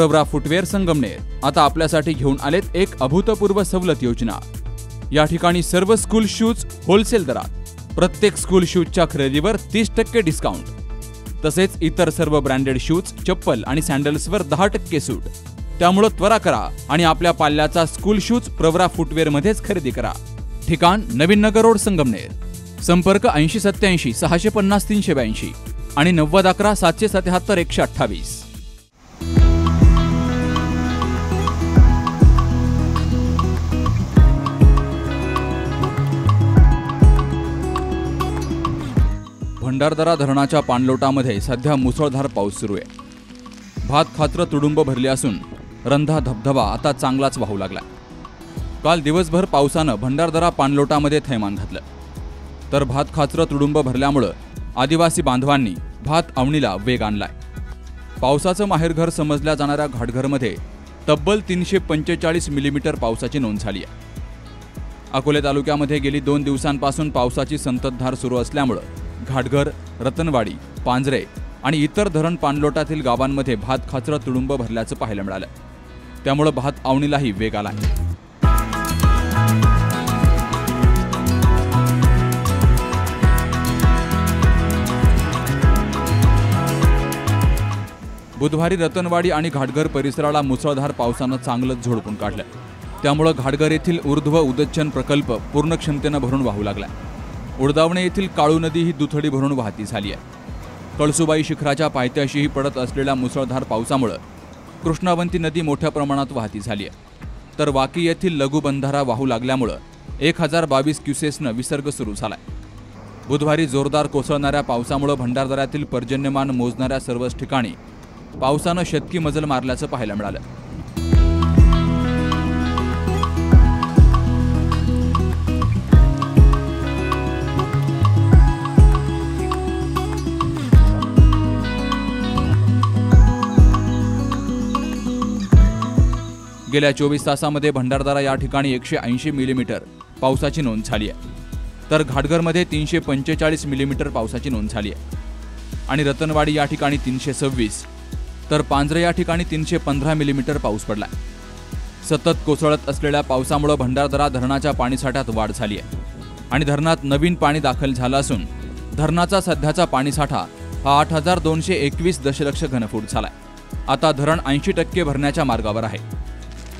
Pravara footwear Sangamner आता आपल्यासाठी घेऊन आलेत एक अभूतपूर्व सवलत योजना। या ठिकाणी सर्व स्कूल शूज होलसेल दरात, प्रत्येक स्कूल शूजच्या खरेदीवर 30% डिस्काउंट, तसेच इतर सर्व ब्रँडेड शूज, चप्पल आणि सॅन्डल्सवर 10% सूट। त्यामुळे त्वरा करा आणि आपल्या पाल्याचा स्कूल शूज प्रवरा फुटवेअर मध्येच खरेदी करा। ठिकाण नवीन नगर रोड संगमनेर। संपर्क 8087 650 382 आणि 9011 777 128। भंडारदरा धरणाच्या पाणलोटामध्ये सध्या मुसळधार पाऊस सुरू आहे। भात खाचरं तुडुंब भरली असून रंधा धबधबा आता चांगलाच वाहू लागला। काल दिवसभर पावसानं भंडारदरा पाणलोटामध्ये थैमान घातलं, तर भात खाचरं तुडुंब भरल्यामुळे आदिवासी बांधवांनी भात अवणीला वेग आणलाय। पावसाचं माहेरघर समजल्या जाणाऱ्या घाटघरमध्ये तब्बल 345 मिलीमीटर पावसाची नोंद झाली आहे। अकोले तालुक्यामध्ये गेली 2 दिवसांपासून पावसाची संततधार सुरू असल्यामुळे घाटघर, रतनवाडी, पांजरे आणि इतर धरण पाणलोटातील गावांमध्ये भात खाचरं तुडुंब भरल्याचं पाहायला मिळालं। त्यामुळे भात अवणीलाही वेग आला। बुधवारी रतनवाडी आणि घाटघर परिसराला मुसळधार पावसानं चांगलंच झोडपून काढलं। त्यामुळे घाटघर येथील ऊर्ध्व उदच्चन प्रकल्प पूर्ण क्षमतेनं भरून वाहू लागला। उडदावणे येथील काळू नदी ही दुथडी भरून वाहती झाली आहे। कळसुबाई शिखराच्या पायथ्याशीही पडत असलेल्या मुसळधार पावसामुळे कृष्णावंती नदी मोठ्या प्रमाणात वाहती झाली आहे, तर वाकी येथील लघु बंधारा वाहू लागल्यामुळे 1022 क्युसेसनं विसर्ग सुरू झालाय। बुधवारी जोरदार कोसळणाऱ्या पावसामुळे भंडारदऱ्यातील पर्जन्यमान मोजणाऱ्या सर्वच ठिकाणी पावसानं शतकी मजल मारल्याचं पाहायला मिळालं। गेल्या 24 तासांमध्ये भंडारदरा या ठिकाणी 180 मिलीमीटर पावसाची नोंद झाली आहे, तर घाटघरमध्ये 345 मिलीमीटर पावसाची नोंद झाली आहे आणि रतनवाडी या ठिकाणी 326, तर पांजरे या ठिकाणी 315 मिलीमीटर पाऊस पडला। सतत कोसळत असलेल्या पावसामुळे भंडारदरा धरणाच्या पाणीसाठ्यात वाढ झाली आहे आणि धरणात नवीन पाणी दाखल झालं असून धरणाचा सध्याचा पाणीसाठा हा 8221 दशलक्ष घनफूट झालाय। आता धरण 80% भरण्याच्या मार्गावर आहे,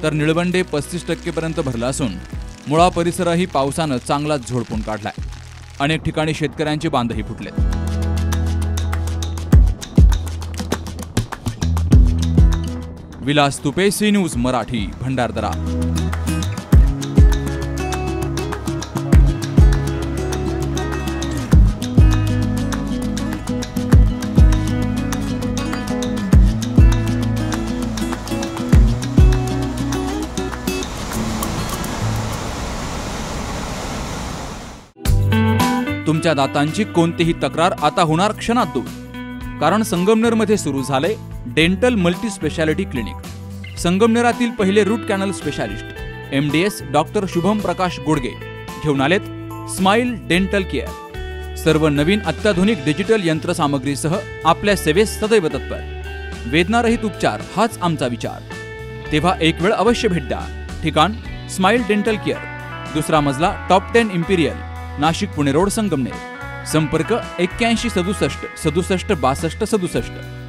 तर निळवंडे 35% पर्यंत भरला असून मुळा परिसरही पावसानं चांगलाच झोडपून काढलाय। अनेक ठिकाणी शेतकऱ्यांचे बांधही फुटलेत। Vilas Tupe, C news Marathi, Bhandardara. तुमच्या दातांची कोणतीही तक्रार आता होणार क्षणात दूर, कारण संगमनेरमध्ये सुरू झाले डेंटल मल्टी स्पेशालिटी क्लिनिक। संगमनेरातील पहिले root canal specialist MDS doctor Shubham Prakash Godge घेऊन आलेत स्माइल डेंटल केअर। सर्व नवीन अत्याधुनिक डिजिटल यंत्रसामग्रीसह आपल्या सेवेस सदैव तत्पर। वेदनारहित उपचार हाच आमचा विचार, तेव्हा एक वेळ अवश्य भेट द्या। ठिकाण स्माइल डेंटल केअर, 2रा मजला, top 10 Imperial, Nashik Pune road Sangamner. संपर्क 81 67 67 62 67।